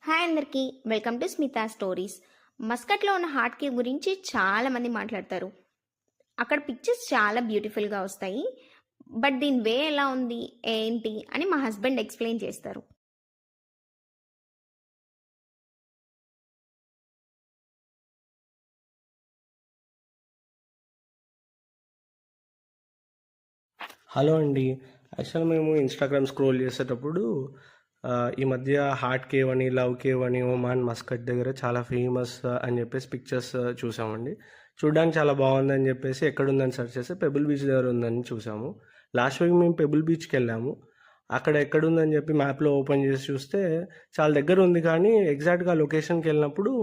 Hi అందరికీ, welcome to Smita stories. మస్కట్లో ఉన్న heart cave గురించి చాలా మంది మాట్లాడతారు. అక్కడ పిక్చర్స్ చాలా బ్యూటిఫుల్గా వస్తాయి. బట్ దీని వే ఎలా ఉంది ఏంటి అని మా హస్బెండ్ ఎక్స్ప్లెయిన్ చేస్తారు. హలో అండి. యాక్చువల్గా మేము ఇన్స్టాగ్రామ్ స్క్రోల్ చేసేటప్పుడు ఈ మధ్య హార్ట్ కేవ్ అని, లవ్ కేవ్ అని, ఒమాన్ మస్కట్ దగ్గర చాలా ఫేమస్ అని చెప్పేసి పిక్చర్స్ చూసామండి. చూడడానికి చాలా బాగుందని చెప్పేసి ఎక్కడుందని సెర్చ్ చేస్తే పెబుల్ బీచ్ దగ్గర ఉందని చూసాము. లాస్ట్ వీక్ మేము పెబుల్ బీచ్కి వెళ్ళాము. అక్కడ ఎక్కడుందని చెప్పి మ్యాప్లో ఓపెన్ చేసి చూస్తే చాలా దగ్గర ఉంది, కానీ ఎగ్జాక్ట్గా లొకేషన్కి వెళ్ళినప్పుడు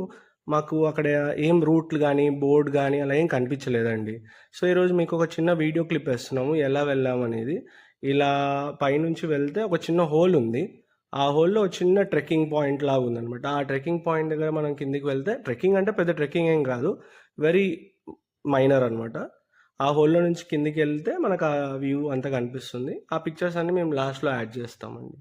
మాకు అక్కడ ఏం రూట్లు కానీ బోర్డు కానీ అలా ఏం కనిపించలేదండి. సో ఈరోజు మీకు ఒక చిన్న వీడియో క్లిప్ వేస్తున్నాము ఎలా వెళ్ళామనేది. ఇలా పైనుంచి వెళ్తే ఒక చిన్న హోల్ ఉంది. ఆ హోల్లో ఒక చిన్న ట్రెక్కింగ్ పాయింట్ లాగా ఉందనమాట. ఆ ట్రెక్కింగ్ పాయింట్ దగ్గర మనం కిందికి వెళ్తే, ట్రెక్కింగ్ అంటే పెద్ద ట్రెక్కింగ్ ఏం కాదు, వెరీ మైనర్ అనమాట. ఆ హోల్లో నుంచి కిందికి వెళ్తే మనకు ఆ వ్యూ అంతా కనిపిస్తుంది. ఆ పిక్చర్స్ అన్ని మేము లాస్ట్లో యాడ్ చేస్తామండి.